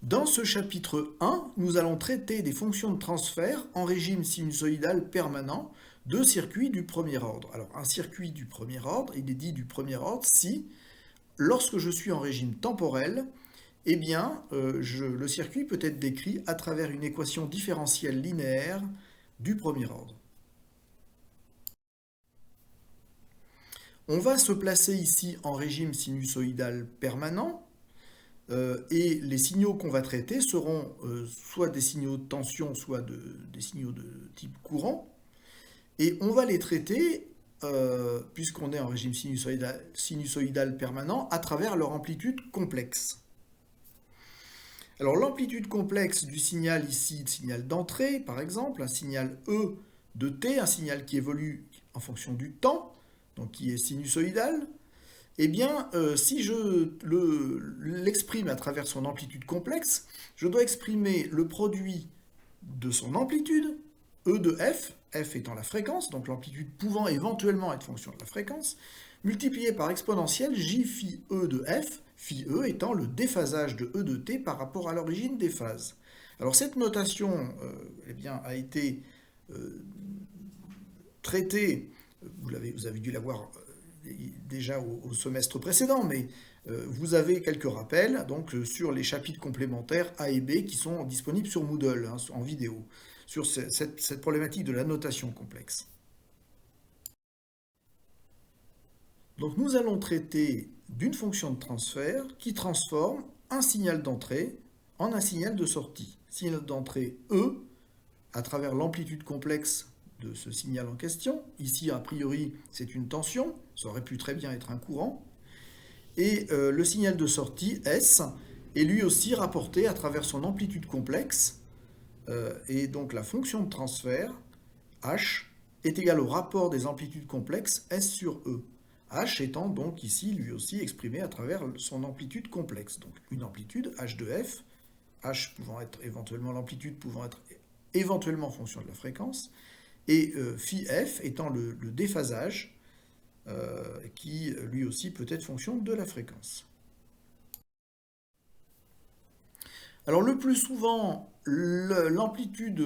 Dans ce chapitre 1, nous allons traiter des fonctions de transfert en régime sinusoïdal permanent de circuits du premier ordre. Alors, un circuit du premier ordre, il est dit du premier ordre si, lorsque je suis en régime temporel, eh bien, le circuit peut être décrit à travers une équation différentielle linéaire du premier ordre. On va se placer ici en régime sinusoïdal permanent, et les signaux qu'on va traiter seront soit des signaux de tension, soit des signaux de type courant. Et on va les traiter, puisqu'on est en régime sinusoïdal permanent, à travers leur amplitude complexe. Alors l'amplitude complexe du signal ici, le signal d'entrée par exemple, un signal E de t, un signal qui évolue en fonction du temps, donc qui est sinusoïdal, eh bien, si je l'exprime à travers son amplitude complexe, je dois exprimer le produit de son amplitude, E de f, f étant la fréquence, donc l'amplitude pouvant éventuellement être fonction de la fréquence, multiplié par exponentielle j phi E de f, phi E étant le déphasage de E de t par rapport à l'origine des phases. Alors cette notation eh bien, a été traitée, vous avez dû la voir déjà au semestre précédent, mais vous avez quelques rappels donc, sur les chapitres complémentaires A et B qui sont disponibles sur Moodle, hein, en vidéo, sur cette problématique de la notation complexe. Donc nous allons traiter d'une fonction de transfert qui transforme un signal d'entrée en un signal de sortie. Signal d'entrée E, à travers l'amplitude complexe de ce signal en question. Ici, a priori, c'est une tension, ça aurait pu très bien être un courant. Et le signal de sortie, S, est lui aussi rapporté à travers son amplitude complexe. Et donc la fonction de transfert, H, est égale au rapport des amplitudes complexes S sur E. H étant donc ici lui aussi exprimé à travers son amplitude complexe. Donc une amplitude, H de F, H pouvant être éventuellement l'amplitude, pouvant être éventuellement fonction de la fréquence, et phi f étant le déphasage, qui lui aussi peut être fonction de la fréquence. Alors le plus souvent, l'amplitude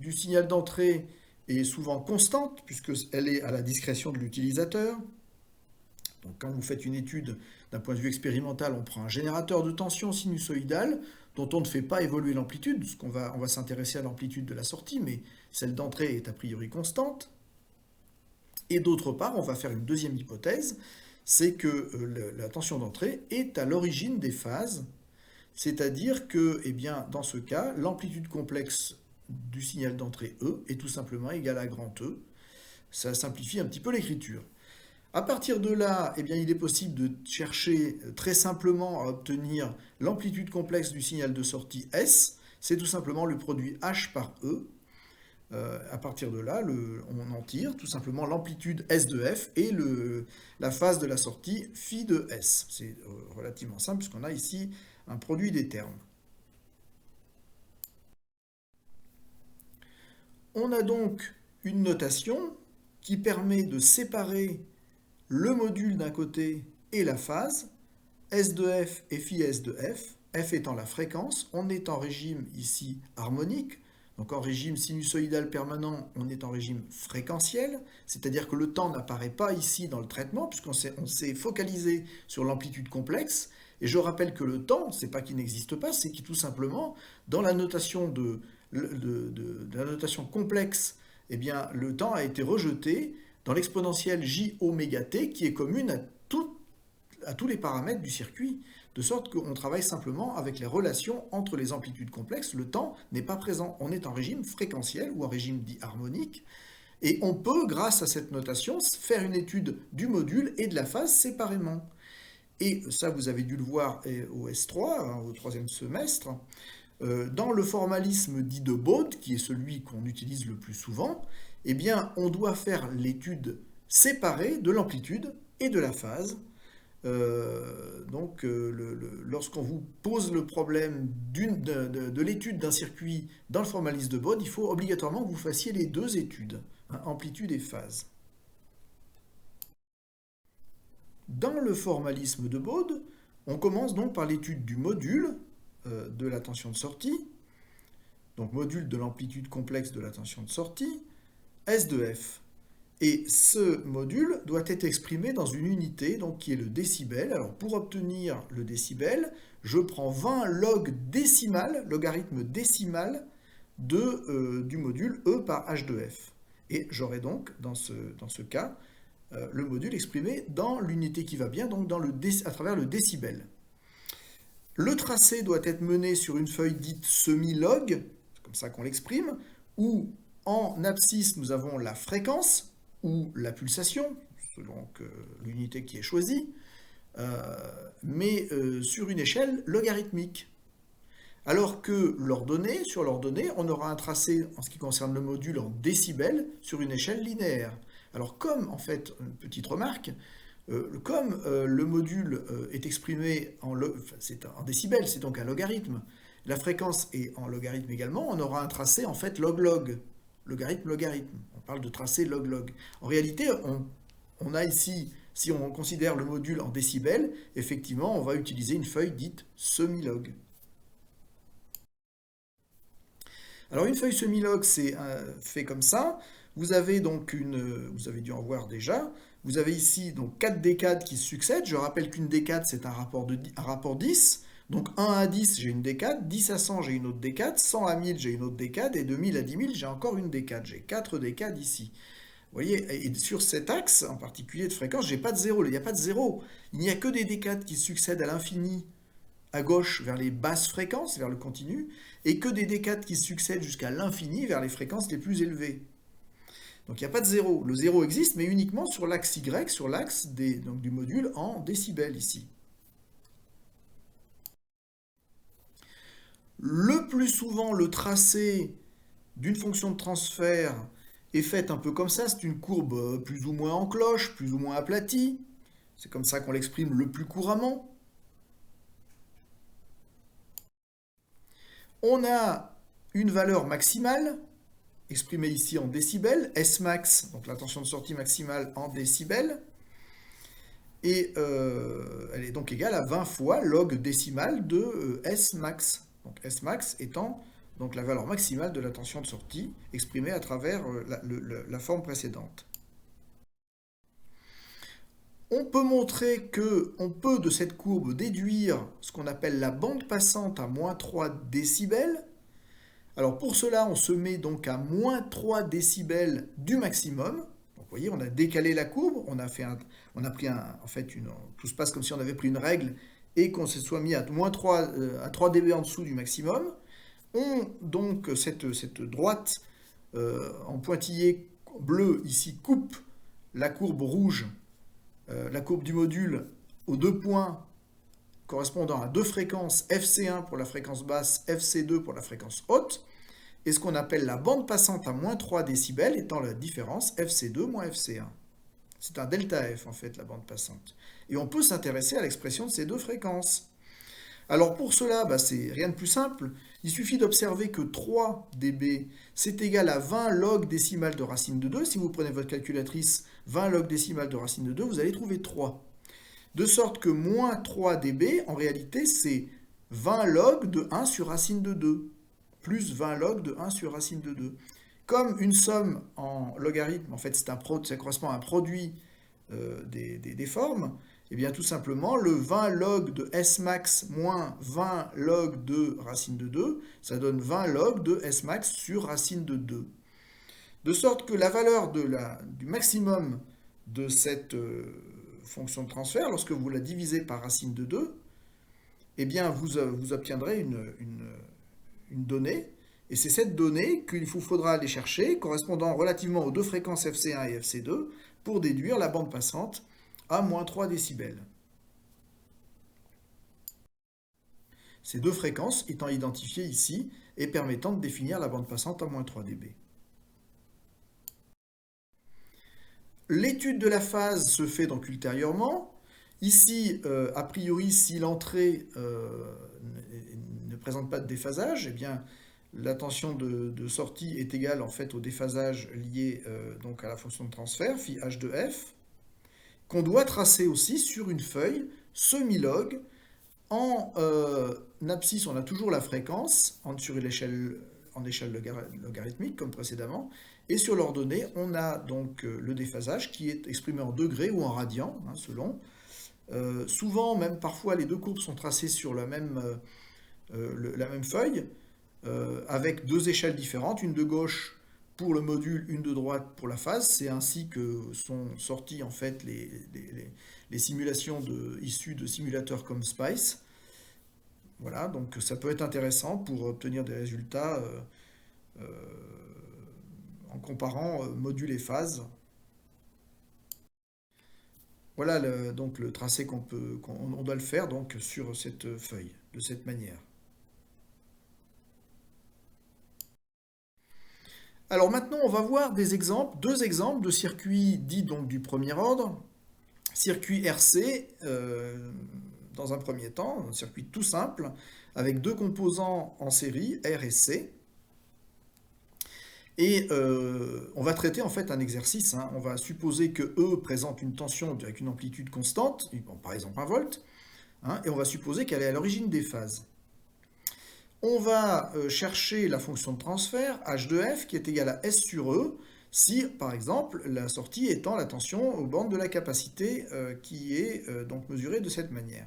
du signal d'entrée est souvent constante, puisqu'elle est à la discrétion de l'utilisateur. Donc quand vous faites une étude d'un point de vue expérimental, on prend un générateur de tension sinusoïdale dont on ne fait pas évoluer l'amplitude, parce qu'on va s'intéresser à l'amplitude de la sortie, mais celle d'entrée est a priori constante. Et d'autre part, on va faire une deuxième hypothèse, c'est que la tension d'entrée est à l'origine des phases, c'est-à-dire que, eh bien, dans ce cas, l'amplitude complexe du signal d'entrée E est tout simplement égale à grand E. Ça simplifie un petit peu l'écriture. À partir de là, eh bien, il est possible de chercher très simplement à obtenir l'amplitude complexe du signal de sortie S. C'est tout simplement le produit H par E. À partir de là, on en tire tout simplement l'amplitude S de F et la phase de la sortie phi de S. C'est relativement simple puisqu'on a ici un produit des termes. On a donc une notation qui permet de séparer le module d'un côté et la phase, S de F et phi S de F, F étant la fréquence, on est en régime ici harmonique, donc en régime sinusoïdal permanent, on est en régime fréquentiel, c'est-à-dire que le temps n'apparaît pas ici dans le traitement, puisqu'on s'est focalisé sur l'amplitude complexe, et je rappelle que le temps, c'est pas qu'il n'existe pas, c'est que tout simplement, dans la notation la notation complexe, eh bien, le temps a été rejeté dans l'exponentielle j oméga t qui est commune à tous les paramètres du circuit, de sorte qu'on travaille simplement avec les relations entre les amplitudes complexes. Le temps n'est pas présent. On est en régime fréquentiel ou en régime dit harmonique. Et on peut, grâce à cette notation, faire une étude du module et de la phase séparément. Et ça, vous avez dû le voir au S3, hein, au troisième semestre. Dans le formalisme dit de Bode, qui est celui qu'on utilise le plus souvent, eh bien, on doit faire l'étude séparée de l'amplitude et de la phase. Lorsqu'on vous pose le problème de l'étude d'un circuit dans le formalisme de Bode, il faut obligatoirement que vous fassiez les deux études, hein, amplitude et phase. Dans le formalisme de Bode, on commence donc par l'étude du module, de la tension de sortie, donc module de l'amplitude complexe de la tension de sortie, S de F. Et ce module doit être exprimé dans une unité, donc qui est le décibel. Alors pour obtenir le décibel, je prends 20 log décimal, logarithme décimal du module E par H de F. Et j'aurai donc, dans ce cas, le module exprimé dans l'unité qui va bien, donc à travers le décibel. Le tracé doit être mené sur une feuille dite semi-log, c'est comme ça qu'on l'exprime, où en abscisse nous avons la fréquence ou la pulsation, selon l'unité qui est choisie, mais sur une échelle logarithmique. Alors que sur l'ordonnée, on aura un tracé en ce qui concerne le module en décibels sur une échelle linéaire. Alors comme, en fait, une petite remarque, comme le module est exprimé en décibels, c'est donc un logarithme, la fréquence est en logarithme également, on aura un tracé en fait log-log, logarithme-logarithme. On parle de tracé log-log. En réalité, on a ici, si on considère le module en décibels, effectivement, on va utiliser une feuille dite semi-log. Alors une feuille semi-log, c'est fait comme ça. Vous avez donc vous avez dû en voir déjà. Vous avez ici donc 4 décades qui se succèdent. Je rappelle qu'une décade, c'est un rapport 10. Donc 1 à 10, j'ai une décade. 10 à 100, j'ai une autre décade. 100 à 1000, j'ai une autre décade. Et de 1000 à 10 000, j'ai encore une décade. J'ai 4 décades ici. Vous voyez, et sur cet axe, en particulier de fréquence, j'ai pas de zéro. Il n'y a pas de zéro. Il n'y a que des décades qui succèdent à l'infini à gauche vers les basses fréquences, vers le continu, et que des décades qui succèdent jusqu'à l'infini vers les fréquences les plus élevées. Donc il n'y a pas de zéro. Le zéro existe, mais uniquement sur l'axe Y, sur l'axe du module en décibels ici. Le plus souvent, le tracé d'une fonction de transfert est fait un peu comme ça. C'est une courbe plus ou moins en cloche, plus ou moins aplatie. C'est comme ça qu'on l'exprime le plus couramment. On a une valeur maximale, exprimée ici en décibels, S max, donc la tension de sortie maximale en décibels, et elle est donc égale à 20 fois log décimal de S max. Donc S max étant donc la valeur maximale de la tension de sortie, exprimée à travers la forme précédente. On peut montrer qu'on peut de cette courbe déduire ce qu'on appelle la bande passante à moins 3 décibels. Alors pour cela, on se met donc à moins 3 décibels du maximum. Donc vous voyez, on a décalé la courbe, tout se passe comme si on avait pris une règle et qu'on se soit mis à moins 3, à 3 dB en dessous du maximum. Donc cette droite en pointillé bleu ici coupe la courbe rouge, la courbe du module aux 2 points correspondant à 2 fréquences, FC1 pour la fréquence basse, FC2 pour la fréquence haute, et ce qu'on appelle la bande passante à moins 3 décibels étant la différence FC2 moins FC1. C'est un delta F en fait, la bande passante. Et on peut s'intéresser à l'expression de ces 2 fréquences. Alors pour cela, c'est rien de plus simple. Il suffit d'observer que 3 dB, c'est égal à 20 log décimal de racine de 2. Si vous prenez votre calculatrice, 20 log décimal de racine de 2, vous allez trouver 3. De sorte que moins 3 dB, en réalité, c'est 20 log de 1 sur racine de 2, plus 20 log de 1 sur racine de 2. Comme une somme en logarithme, en fait, ça correspond à un produit des formes, et bien tout simplement, le 20 log de S max moins 20 log de racine de 2, ça donne 20 log de S max sur racine de 2. De sorte que la valeur du maximum de cette fonction de transfert, lorsque vous la divisez par racine de 2, eh bien vous obtiendrez une donnée, et c'est cette donnée qu'il vous faudra aller chercher, correspondant relativement aux 2 fréquences FC1 et FC2, pour déduire la bande passante à moins 3 décibels. Ces 2 fréquences étant identifiées ici et permettant de définir la bande passante à moins 3 dB. L'étude de la phase se fait donc ultérieurement. Ici, a priori, si l'entrée ne présente pas de déphasage, eh bien, la tension de sortie est égale en fait au déphasage lié donc à la fonction de transfert, phi h de f, qu'on doit tracer aussi sur une feuille semi-log En abscisse, on a toujours la fréquence sur l'échelle en échelle logarithmique comme précédemment. Et sur l'ordonnée, on a donc le déphasage qui est exprimé en degrés ou en radians, hein, selon. Souvent, même parfois, les deux courbes sont tracées sur la même feuille, avec deux échelles différentes, une de gauche pour le module, une de droite pour la phase. C'est ainsi que sont sorties en fait les simulations issues de simulateurs comme SPICE. Voilà, donc ça peut être intéressant pour obtenir des résultats euh, en comparant module et phase. Voilà donc le tracé qu'on doit le faire donc sur cette feuille, de cette manière. Alors maintenant, on va voir deux exemples de circuits dits donc du premier ordre. Circuit RC, dans un premier temps, un circuit tout simple, avec deux composants en série, R et C. Et on va traiter en fait un exercice, hein. On va supposer que E présente une tension avec une amplitude constante, bon, par exemple 1 volt, hein, et on va supposer qu'elle est à l'origine des phases. On va chercher la fonction de transfert, H de F, qui est égale à S sur E, si, par exemple, la sortie étant la tension aux bornes de la capacité qui est donc mesurée de cette manière.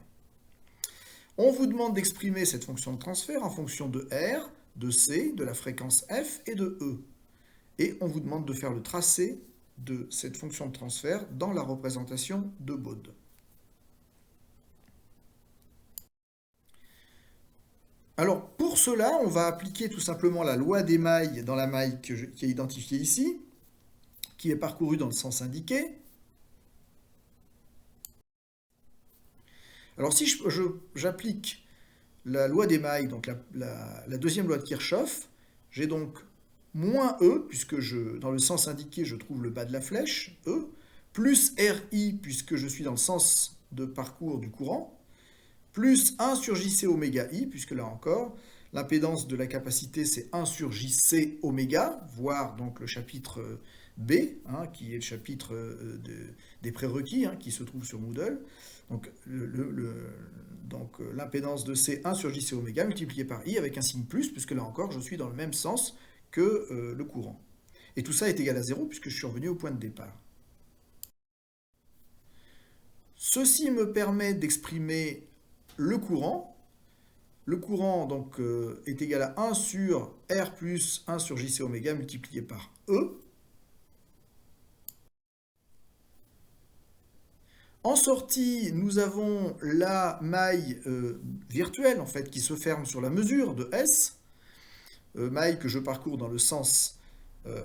On vous demande d'exprimer cette fonction de transfert en fonction de R, de C, de la fréquence F et de E. Et on vous demande de faire le tracé de cette fonction de transfert dans la représentation de Bode. Alors pour cela, on va appliquer tout simplement la loi des mailles dans la maille qui est identifiée ici, qui est parcourue dans le sens indiqué. Alors si j'applique la loi des mailles, donc la deuxième loi de Kirchhoff, j'ai donc moins E, puisque dans le sens indiqué, je trouve le bas de la flèche, E, plus RI, puisque je suis dans le sens de parcours du courant, plus 1 sur JC oméga I, puisque là encore, l'impédance de la capacité, c'est 1 sur JC oméga, voire donc le chapitre B, hein, qui est le chapitre des prérequis, hein, qui se trouve sur Moodle. Donc l'impédance de C, 1 sur JC oméga, multiplié par I avec un signe plus, puisque là encore, je suis dans le même sens que le courant. Et tout ça est égal à 0, puisque je suis revenu au point de départ. Ceci me permet d'exprimer le courant. Le courant donc, est égal à 1 sur R plus 1 sur JC oméga multiplié par E. En sortie, nous avons la maille virtuelle en fait, qui se ferme sur la mesure de S, maille que je parcours dans le sens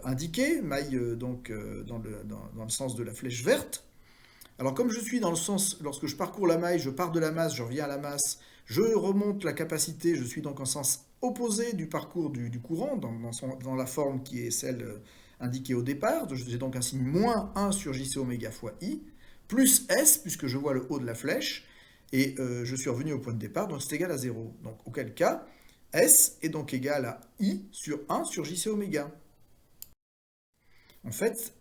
indiqué, maille dans le sens de la flèche verte. Alors comme je suis dans le sens, lorsque je parcours la maille, je pars de la masse, je reviens à la masse, je remonte la capacité, je suis donc en sens opposé du parcours du courant, dans la forme qui est celle indiquée au départ. J'ai donc un signe moins 1 sur JC oméga fois I, plus S, puisque je vois le haut de la flèche, et je suis revenu au point de départ, donc c'est égal à 0. Donc auquel cas, S est donc égal à I sur 1 sur JC oméga. En fait,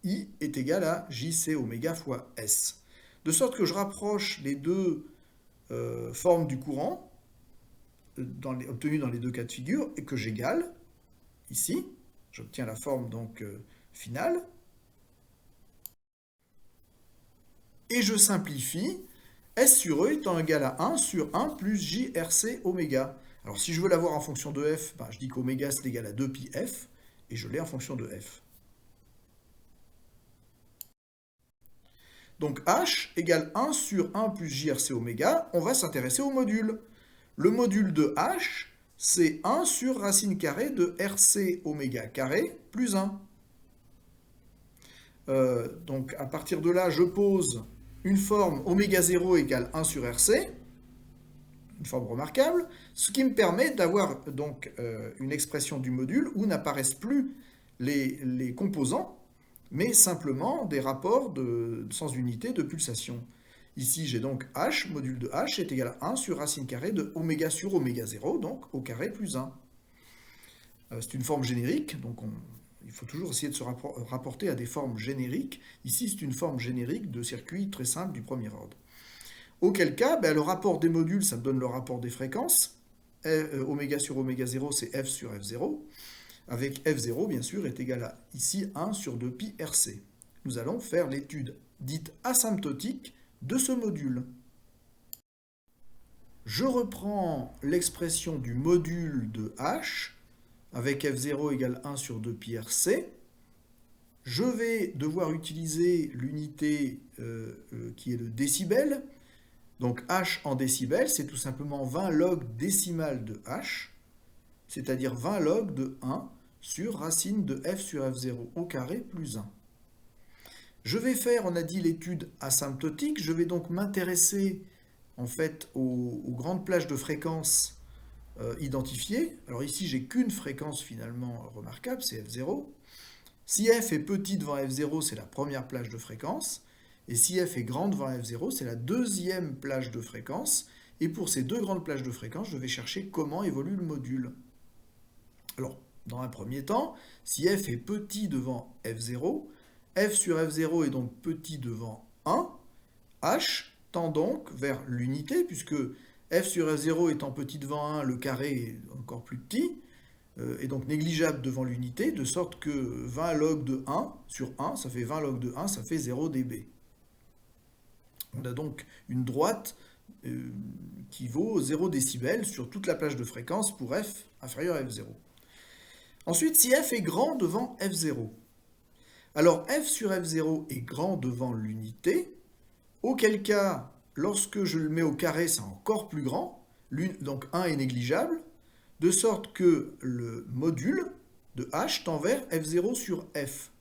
I est égal à JC oméga fois S. De sorte que je rapproche les deux formes du courant obtenues dans les deux cas de figure et que j'égale ici. J'obtiens la forme donc finale. Et je simplifie S sur E étant égal à 1 sur 1 plus JRC oméga. Alors si je veux l'avoir en fonction de F, je dis qu'oméga c'est égal à 2 pi F et je l'ai en fonction de F. Donc H égale 1 sur 1 plus JRC oméga, on va s'intéresser au module. Le module de H, c'est 1 sur racine carrée de RC oméga carré plus 1. Donc à partir de là, je pose une forme oméga 0 égale 1 sur RC, une forme remarquable, ce qui me permet d'avoir donc une expression du module où n'apparaissent plus les composants, mais simplement des rapports de sens unité de pulsation. Ici, j'ai donc H, module de H est égal à 1 sur racine carrée de oméga sur oméga 0, donc au carré plus 1. C'est une forme générique, donc il faut toujours essayer de se rapporter à des formes génériques. Ici, c'est une forme générique de circuit très simple du premier ordre. Auquel cas, ben, le rapport des modules, ça me donne le rapport des fréquences. Oméga sur oméga 0, c'est f sur f0. Avec f0, bien sûr, est égal à, ici, 1 sur 2 pi rc. Nous allons faire l'étude dite asymptotique de ce module. Je reprends l'expression du module de h, avec f0 égale 1 sur 2 pi rc. Je vais devoir utiliser l'unité qui est le décibel. Donc h en décibels, c'est tout simplement 20 log décimal de h, c'est-à-dire 20 log de 1 sur racine de f sur f0 au carré plus 1. Je vais faire, on a dit, l'étude asymptotique. Je vais donc m'intéresser en fait aux grandes plages de fréquences identifiées. Alors ici, j'ai qu'une fréquence finalement remarquable, c'est f0. Si f est petit devant f0, c'est la première plage de fréquence. Et si f est grand devant f0, c'est la deuxième plage de fréquence. Et pour ces deux grandes plages de fréquence, je vais chercher comment évolue le module. Alors, dans un premier temps, si f est petit devant f0, f sur f0 est donc petit devant 1, h tend donc vers l'unité, puisque f sur f0 étant petit devant 1, le carré est encore plus petit, et donc négligeable devant l'unité, de sorte que 20 log de 1 sur 1, ça fait 20 log de 1, ça fait 0 dB. On a donc une droite qui vaut 0 décibel sur toute la plage de fréquence pour f inférieur à f0. Ensuite, si f est grand devant f0, alors f sur f0 est grand devant l'unité, auquel cas, lorsque je le mets au carré, c'est encore plus grand, donc 1 est négligeable, de sorte que le module de h tend vers f0 sur f.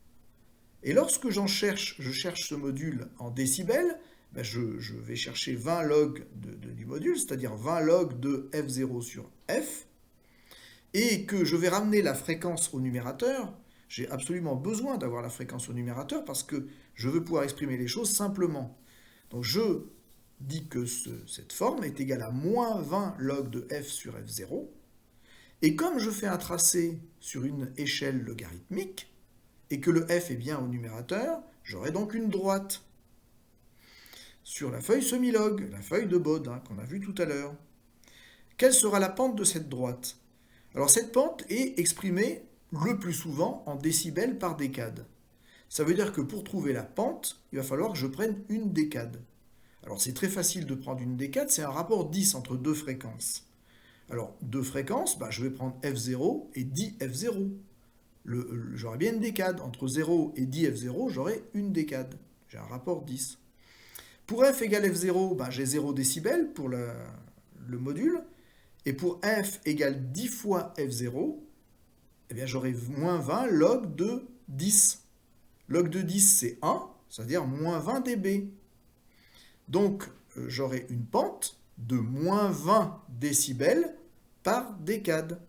Et lorsque je cherche ce module en décibels, ben je vais chercher 20 log du module, c'est-à-dire 20 log de f0 sur f, et que je vais ramener la fréquence au numérateur. J'ai absolument besoin d'avoir la fréquence au numérateur parce que je veux pouvoir exprimer les choses simplement. Donc je dis que cette forme est égale à moins 20 log de f sur f0. Et comme je fais un tracé sur une échelle logarithmique, et que le f est bien au numérateur, j'aurai donc une droite sur la feuille semi-log, la feuille de Bode qu'on a vue tout à l'heure. Quelle sera la pente de cette droite? Alors cette pente est exprimée le plus souvent en décibels par décade. Ça veut dire que pour trouver la pente, il va falloir que je prenne une décade. Alors c'est très facile de prendre une décade, c'est un rapport 10 entre deux fréquences. Alors deux fréquences, je vais prendre f0 et 10 f0. J'aurai bien une décade. Entre 0 et 10 f0, j'aurai une décade. J'ai un rapport 10. Pour f égale f0, j'ai 0 décibels pour le module. Et pour f égale 10 fois f0, eh bien j'aurai moins 20 log de 10. Log de 10, c'est 1, c'est-à-dire moins 20 dB. Donc, j'aurai une pente de moins 20 décibels par décade.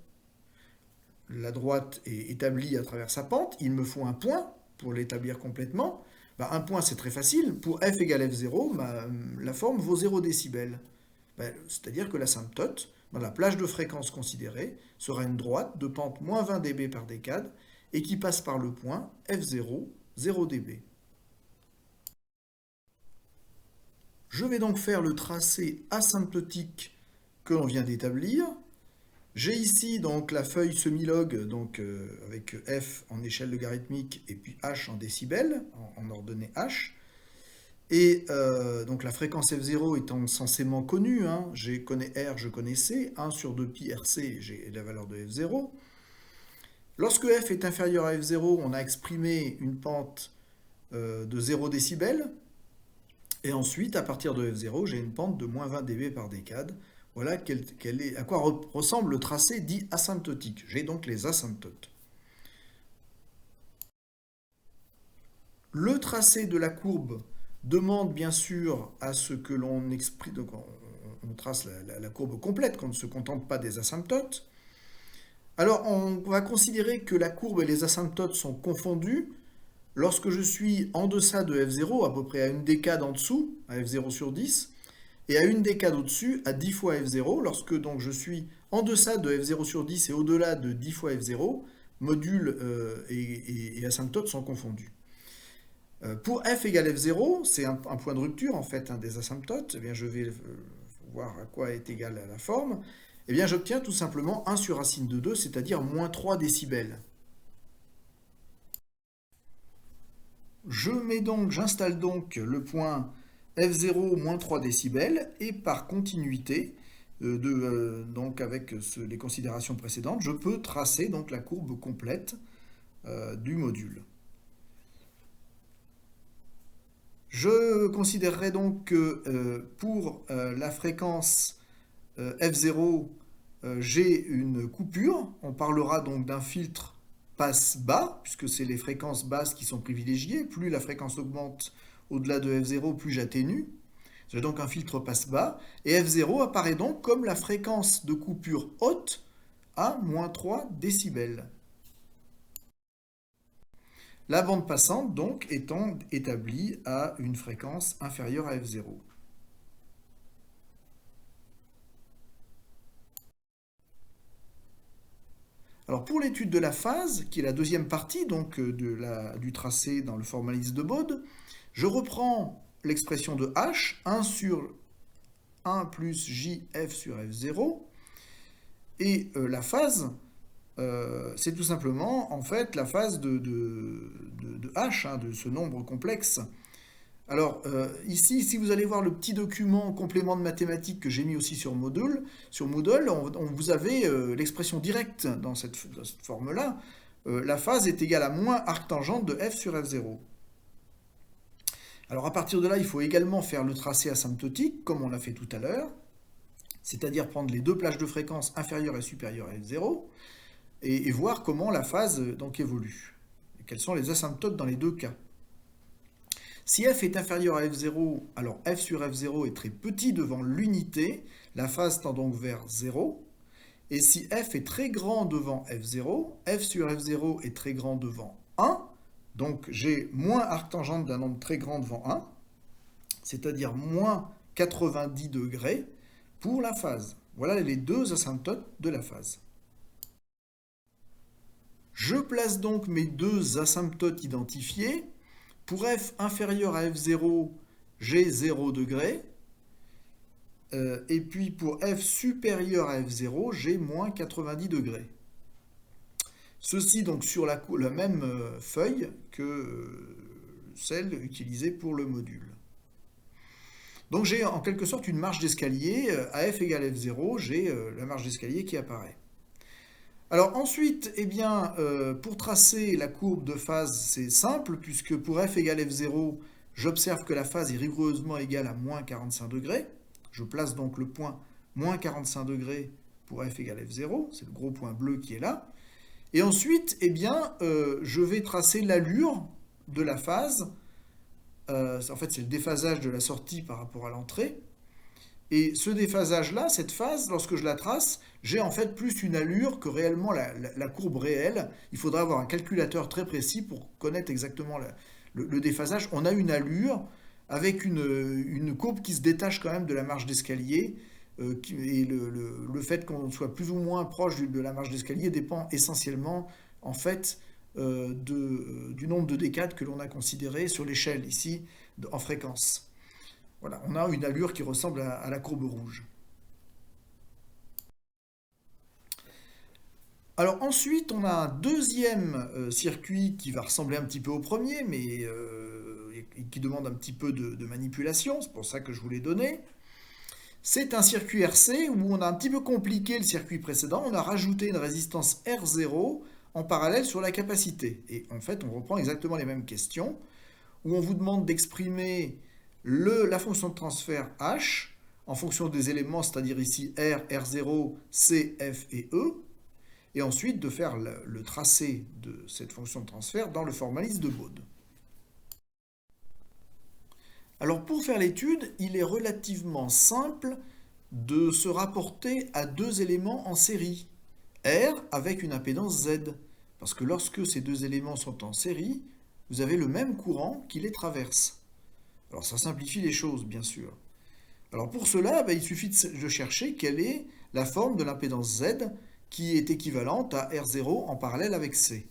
La droite est établie à travers sa pente. Il me faut un point pour l'établir complètement. Un point, c'est très facile. Pour f égale f0, la forme vaut 0 décibels. C'est-à-dire que l'asymptote, dans la plage de fréquence considérée, sera une droite de pente moins 20 dB par décade et qui passe par le point f0, 0 dB. Je vais donc faire le tracé asymptotique que l'on vient d'établir. J'ai ici donc la feuille semi-log avec f en échelle logarithmique et puis h en décibels, en ordonnée h. Et donc la fréquence f0 étant censément connue, je connais R, je connais C, 1 sur 2 pi RC, j'ai la valeur de f0. Lorsque f est inférieur à f0, on a exprimé une pente de 0 décibels. Et ensuite, à partir de f0, j'ai une pente de moins 20 dB par décade. Voilà à quoi ressemble le tracé dit asymptotique. J'ai donc les asymptotes. Le tracé de la courbe demande bien sûr à ce que l'on exprime, donc on trace la courbe complète, qu'on ne se contente pas des asymptotes. Alors on va considérer que la courbe et les asymptotes sont confondus lorsque je suis en deçà de f0, à peu près à une décade en dessous, à f0 sur 10, et à une décade au-dessus, à 10 fois f0, lorsque donc je suis en deçà de f0 sur 10 et au-delà de 10 fois f0, module et asymptotes sont confondus. Pour f égale f0, c'est un point de rupture en fait des asymptotes. Eh bien, je vais voir à quoi est égale la forme. Eh bien, j'obtiens tout simplement 1 sur racine de 2, c'est-à-dire moins 3 décibels. J'installe donc le point f0 moins 3 décibels et par continuité, donc avec les considérations précédentes, je peux tracer donc la courbe complète du module. Je considérerai donc que pour la fréquence f0, j'ai une coupure. On parlera donc d'un filtre passe bas, puisque c'est les fréquences basses qui sont privilégiées. Plus la fréquence augmente au-delà de f0, plus j'atténue. J'ai donc un filtre passe bas. Et f0 apparaît donc comme la fréquence de coupure haute à moins 3 décibels. La bande passante, donc, étant établie à une fréquence inférieure à f0. Alors pour l'étude de la phase, qui est la deuxième partie donc, du tracé dans le formalisme de Bode, je reprends l'expression de h, 1 sur 1 plus jf sur f0, et la phase, c'est tout simplement en fait la phase de h, de ce nombre complexe. Alors ici, si vous allez voir le petit document complément de mathématiques que j'ai mis aussi sur Moodle, vous avez l'expression directe dans cette forme-là. La phase est égale à moins arctangente de f sur f0. Alors à partir de là, il faut également faire le tracé asymptotique, comme on l'a fait tout à l'heure, c'est-à-dire prendre les deux plages de fréquence inférieures et supérieures à f0, et voir comment la phase donc évolue. Et quels sont les asymptotes dans les deux cas. Si f est inférieur à f0, alors f sur f0 est très petit devant l'unité, la phase tend donc vers 0. Et si f est très grand devant f0, f sur f0 est très grand devant 1, donc j'ai moins arctangente d'un nombre très grand devant 1, c'est-à-dire moins 90 degrés pour la phase. Voilà les deux asymptotes de la phase. Je place donc mes deux asymptotes identifiés. Pour f inférieur à f0, j'ai 0 degré. Et puis pour f supérieur à f0, j'ai moins 90 degrés. Ceci donc sur la même feuille que celle utilisée pour le module. Donc j'ai en quelque sorte une marge d'escalier. À f égale f0, j'ai la marge d'escalier qui apparaît. Alors ensuite, eh bien, pour tracer la courbe de phase, c'est simple, puisque pour f égale f0, j'observe que la phase est rigoureusement égale à moins 45 degrés. Je place donc le point moins 45 degrés pour f égale f0, c'est le gros point bleu qui est là. Et ensuite, eh bien, je vais tracer l'allure de la phase. En fait, c'est le déphasage de la sortie par rapport à l'entrée. Et ce déphasage-là, cette phase, lorsque je la trace, j'ai en fait plus une allure que réellement la courbe réelle. Il faudra avoir un calculateur très précis pour connaître exactement le déphasage. On a une allure avec une courbe qui se détache quand même de la marge d'escalier. Et le fait qu'on soit plus ou moins proche de la marge d'escalier dépend essentiellement en fait du nombre de décades que l'on a considéré sur l'échelle ici en fréquence. Voilà, on a une allure qui ressemble à la courbe rouge. Alors ensuite, on a un deuxième circuit qui va ressembler un petit peu au premier, mais qui demande un petit peu de manipulation, c'est pour ça que je vous l'ai donné. C'est un circuit RC où on a un petit peu compliqué le circuit précédent, on a rajouté une résistance R0 en parallèle sur la capacité. Et en fait, on reprend exactement les mêmes questions, où on vous demande d'exprimer la fonction de transfert h en fonction des éléments, c'est-à-dire ici R, R0, C, F et E, et ensuite de faire le tracé de cette fonction de transfert dans le formalisme de Bode. Alors pour faire l'étude, il est relativement simple de se rapporter à deux éléments en série, R avec une impédance Z, parce que lorsque ces deux éléments sont en série, vous avez le même courant qui les traverse. Alors ça simplifie les choses, bien sûr. Alors pour cela, il suffit de chercher quelle est la forme de l'impédance Z qui est équivalente à R0 en parallèle avec C.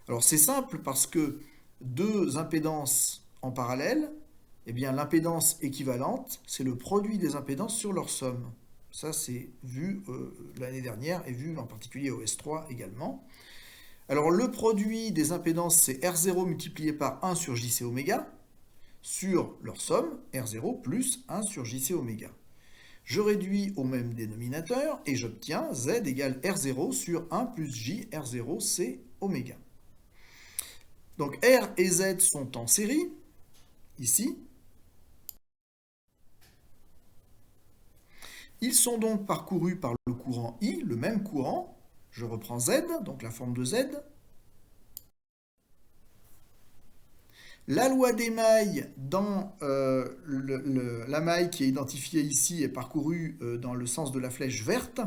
Alors c'est simple parce que deux impédances en parallèle, eh bien l'impédance équivalente, c'est le produit des impédances sur leur somme. Ça, c'est vu l'année dernière et vu en particulier au S3 également. Alors le produit des impédances, c'est R0 multiplié par 1 sur JC oméga, sur leur somme, R0 plus 1 sur JC oméga. Je réduis au même dénominateur et j'obtiens Z égale R0 sur 1 plus J R0 C oméga. Donc R et Z sont en série, ici. Ils sont donc parcourus par le courant I, le même courant. Je reprends Z, donc la forme de Z. La loi des mailles dans la maille qui est identifiée ici est parcourue dans le sens de la flèche verte,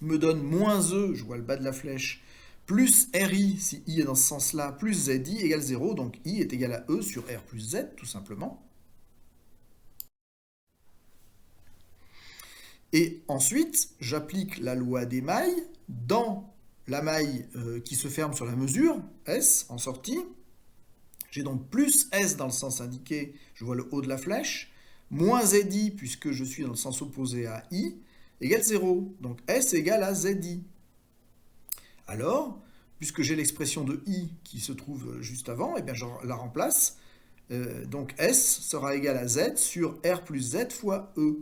me donne moins E, je vois le bas de la flèche, plus RI, si I est dans ce sens-là, plus ZI égale 0, donc I est égal à E sur R plus Z, tout simplement. Et ensuite, j'applique la loi des mailles dans la maille qui se ferme sur la mesure, S, en sortie. J'ai donc plus S dans le sens indiqué, je vois le haut de la flèche, moins ZI, puisque je suis dans le sens opposé à I, égale 0. Donc S égale à ZI. Alors, puisque j'ai l'expression de I qui se trouve juste avant, eh bien je la remplace. Donc S sera égal à Z sur R plus Z fois E.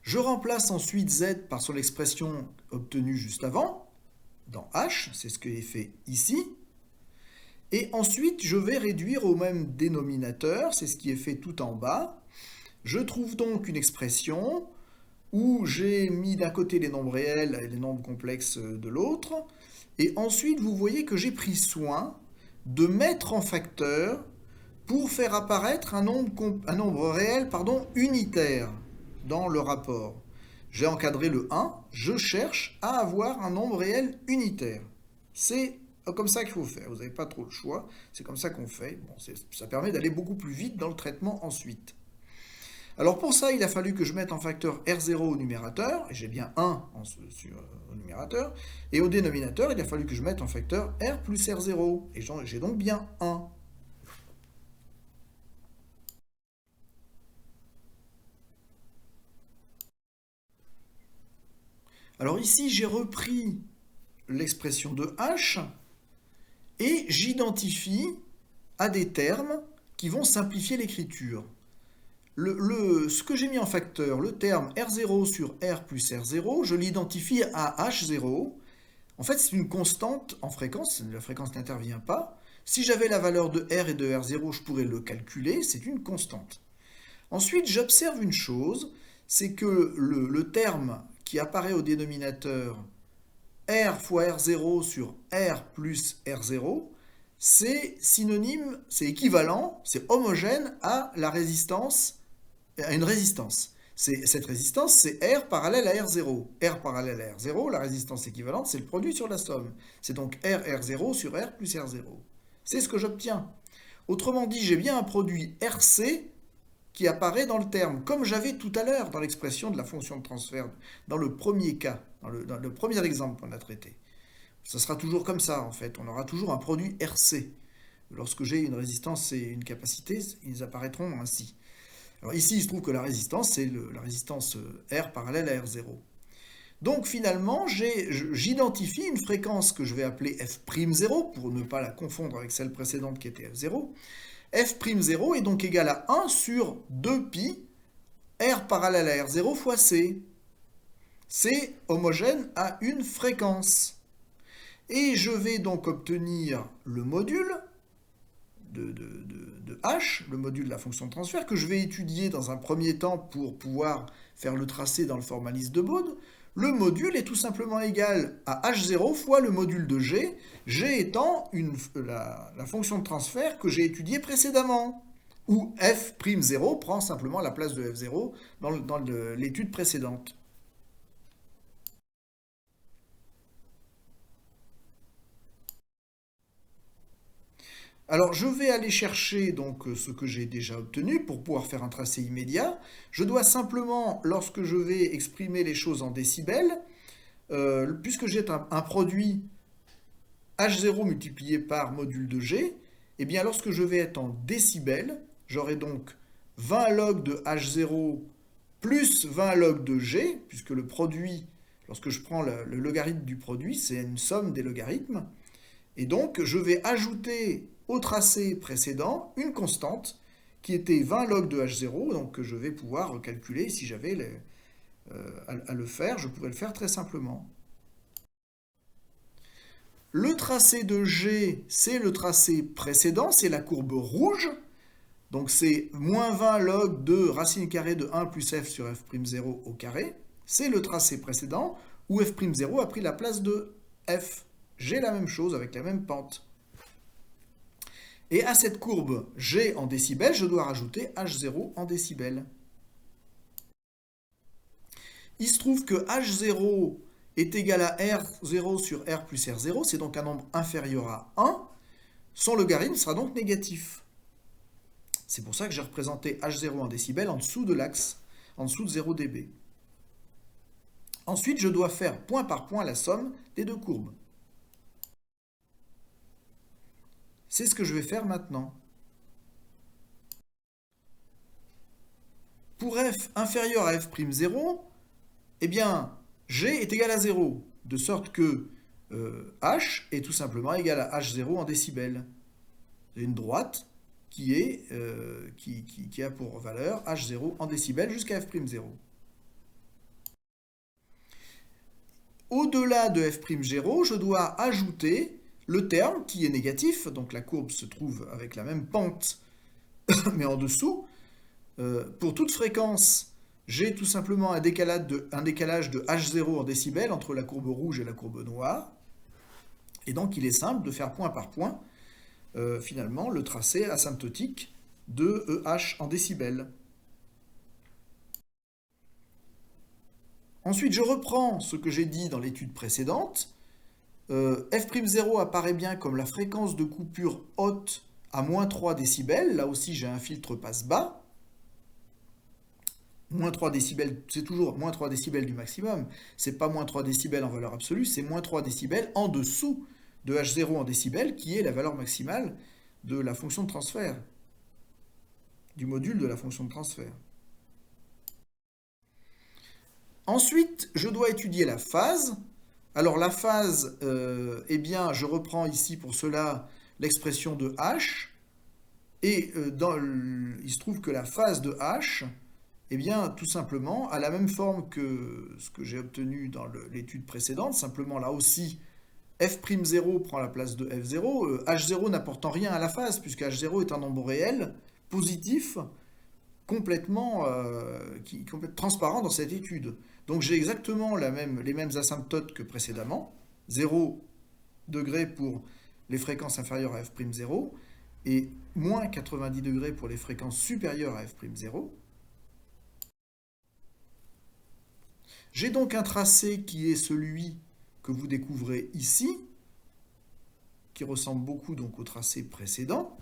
Je remplace ensuite Z par son expression obtenue juste avant, dans H, c'est ce qui est fait ici. Et ensuite, je vais réduire au même dénominateur, c'est ce qui est fait tout en bas. Je trouve donc une expression où j'ai mis d'un côté les nombres réels et les nombres complexes de l'autre. Et ensuite, vous voyez que j'ai pris soin de mettre en facteur pour faire apparaître un nombre réel unitaire dans le rapport. J'ai encadré le 1, je cherche à avoir un nombre réel unitaire. C'est comme ça qu'il faut faire, vous n'avez pas trop le choix, c'est comme ça qu'on fait. Bon, ça permet d'aller beaucoup plus vite dans le traitement ensuite. Alors pour ça, il a fallu que je mette en facteur R0 au numérateur, et j'ai bien 1 au numérateur, et au dénominateur, il a fallu que je mette en facteur R plus R0, et j'ai donc bien 1. Alors ici, j'ai repris l'expression de H et j'identifie à des termes qui vont simplifier l'écriture. Ce que j'ai mis en facteur, le terme R0 sur R plus R0, je l'identifie à H0. En fait, c'est une constante en fréquence, la fréquence n'intervient pas. Si j'avais la valeur de R et de R0, je pourrais le calculer, c'est une constante. Ensuite, j'observe une chose, c'est que le terme qui apparaît au dénominateur R fois R0 sur R plus R0, c'est synonyme, c'est équivalent, c'est homogène à la résistance, à une résistance. Cette résistance, c'est R parallèle à R0. R parallèle à R0, la résistance équivalente, c'est le produit sur la somme. C'est donc R0 sur R plus R0. C'est ce que j'obtiens. Autrement dit, j'ai bien un produit RC qui apparaît dans le terme, comme j'avais tout à l'heure dans l'expression de la fonction de transfert, dans le premier cas, dans le premier exemple qu'on a traité. Ça sera toujours comme ça, en fait. On aura toujours un produit RC. Lorsque j'ai une résistance et une capacité, ils apparaîtront ainsi. Alors ici, il se trouve que la résistance, c'est la résistance R parallèle à R0. Donc finalement, j'identifie une fréquence que je vais appeler F'0, pour ne pas la confondre avec celle précédente qui était F0. F'0 est donc égal à 1 sur 2pi R parallèle à R0 fois C. C'est homogène à une fréquence. Et je vais donc obtenir le module de H, le module de la fonction de transfert, que je vais étudier dans un premier temps pour pouvoir faire le tracé dans le formalisme de Bode. Le module est tout simplement égal à H0 fois le module de G, G étant la fonction de transfert que j'ai étudiée précédemment, où F'0 prend simplement la place de F0 dans l'étude précédente. Alors je vais aller chercher donc ce que j'ai déjà obtenu pour pouvoir faire un tracé immédiat. Je dois simplement, lorsque je vais exprimer les choses en décibels, puisque j'ai un produit H0 multiplié par module de G, eh bien lorsque je vais être en décibels, j'aurai donc 20 log de H0 plus 20 log de G, puisque le produit, lorsque je prends le logarithme du produit, c'est une somme des logarithmes. Et donc, je vais ajouter au tracé précédent une constante qui était 20 log de H0, donc que je vais pouvoir calculer si j'avais à le faire, je pourrais le faire très simplement. Le tracé de G, c'est le tracé précédent, c'est la courbe rouge. Donc c'est moins 20 log de racine carrée de 1 plus f sur f'0 au carré. C'est le tracé précédent où f'0 a pris la place de f. J'ai la même chose avec la même pente. Et à cette courbe G en décibels, je dois rajouter H0 en décibels. Il se trouve que H0 est égal à R0 sur R plus R0, c'est donc un nombre inférieur à 1. Son logarithme sera donc négatif. C'est pour ça que j'ai représenté H0 en décibels en dessous de l'axe, en dessous de 0 dB. Ensuite, je dois faire point par point la somme des deux courbes. C'est ce que je vais faire maintenant. Pour f inférieur à f'0, eh bien, G est égal à 0, de sorte que H est tout simplement égal à H0 en décibels. C'est une droite qui a pour valeur H0 en décibels jusqu'à f'0. Au-delà de f'0, je dois ajouter le terme qui est négatif, donc la courbe se trouve avec la même pente, mais en dessous. Pour toute fréquence, j'ai tout simplement un décalage de H0 en décibels entre la courbe rouge et la courbe noire. Et donc il est simple de faire point par point, finalement, le tracé asymptotique de EH en décibels. Ensuite, je reprends ce que j'ai dit dans l'étude précédente. F'0 apparaît bien comme la fréquence de coupure haute à moins 3 décibels. Là aussi, j'ai un filtre passe-bas. Moins 3 décibels, c'est toujours moins 3 décibels du maximum. C'est pas moins 3 décibels en valeur absolue, c'est moins 3 décibels en dessous de H0 en décibels, qui est la valeur maximale de la fonction de transfert, du module de la fonction de transfert. Ensuite, je dois étudier la phase. Alors la phase, eh bien, je reprends ici pour cela l'expression de H, et il se trouve que la phase de H, eh bien, tout simplement, a la même forme que ce que j'ai obtenu dans l'étude précédente, simplement là aussi, f'0 prend la place de f0, h0 n'apportant rien à la phase, puisque h0 est un nombre réel, positif, complètement transparent dans cette étude. Donc j'ai exactement les mêmes asymptotes que précédemment, 0 degrés pour les fréquences inférieures à f'0, et moins 90 degrés pour les fréquences supérieures à f'0. J'ai donc un tracé qui est celui que vous découvrez ici, qui ressemble beaucoup donc au tracé précédent.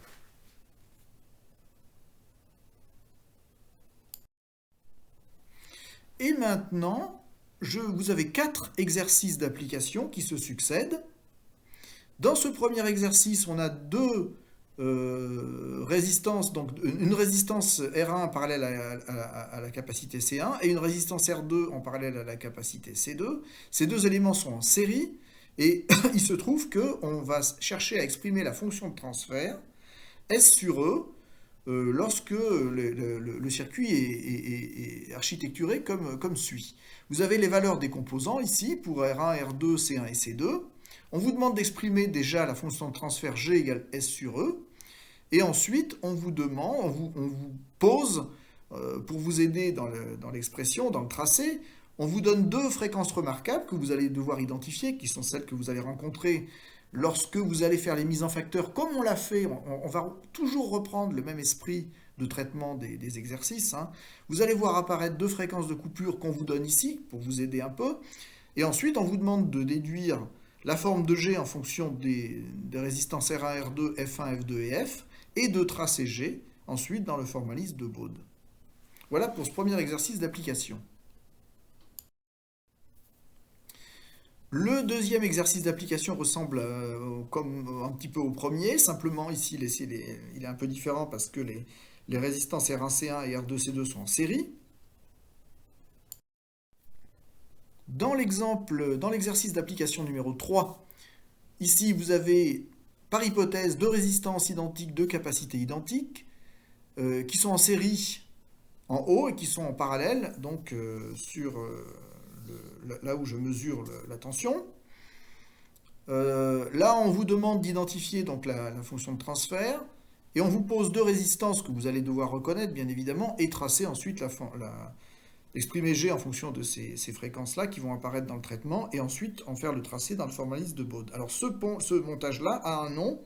Et maintenant, vous avez 4 exercices d'application qui se succèdent. Dans ce premier exercice, on a deux résistances, donc une résistance R1 en parallèle à la capacité C1 et une résistance R2 en parallèle à la capacité C2. Ces deux éléments sont en série et il se trouve qu'on va chercher à exprimer la fonction de transfert S sur E lorsque le circuit est architecturé comme suit. Vous avez les valeurs des composants ici pour R1, R2, C1 et C2. On vous demande d'exprimer déjà la fonction de transfert G égale S sur E. Et ensuite, on vous pose, pour vous aider dans l'expression, dans le tracé, on vous donne deux fréquences remarquables que vous allez devoir identifier, qui sont celles que vous allez rencontrer lorsque vous allez faire les mises en facteurs, comme on l'a fait. On va toujours reprendre le même esprit de traitement des exercices. Vous allez voir apparaître deux fréquences de coupure qu'on vous donne ici, pour vous aider un peu. Et ensuite, on vous demande de déduire la forme de G en fonction des résistances R1, R2, F1, F2 et F, et de tracer G, ensuite dans le formalisme de Bode. Voilà pour ce premier exercice d'application. Le deuxième exercice d'application ressemble comme un petit peu au premier, simplement ici il est un peu différent parce que les résistances R1C1 et R2C2 sont en série. Dans l'exercice d'application numéro 3, ici vous avez par hypothèse deux résistances identiques, deux capacités identiques, qui sont en série en haut et qui sont en parallèle, donc sur là où je mesure la tension. Là, on vous demande d'identifier donc la fonction de transfert, et on vous pose deux résistances que vous allez devoir reconnaître, bien évidemment, et tracer ensuite l'exprimer G en fonction de ces fréquences-là qui vont apparaître dans le traitement, et ensuite en faire le tracé dans le formalisme de Bode. Alors ce montage-là a un nom,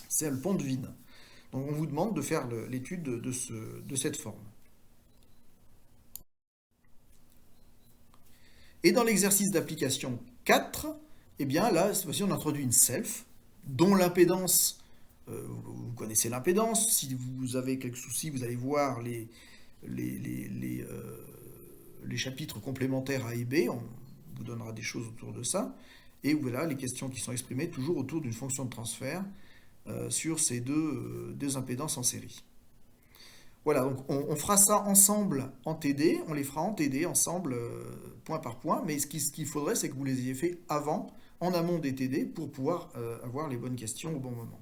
c'est le pont de Wien. Donc on vous demande de faire l'étude de cette forme. Et dans l'exercice d'application 4, eh bien là, cette fois-ci, on introduit une self, dont l'impédance, vous connaissez l'impédance, si vous avez quelques soucis, vous allez voir les chapitres complémentaires A et B, on vous donnera des choses autour de ça, et voilà les questions qui sont exprimées toujours autour d'une fonction de transfert sur ces deux impédances en série. Voilà, donc on fera ça ensemble en TD, on les fera en TD ensemble point par point, mais ce qu'il faudrait, c'est que vous les ayez fait avant, en amont des TD, pour pouvoir avoir les bonnes questions au bon moment.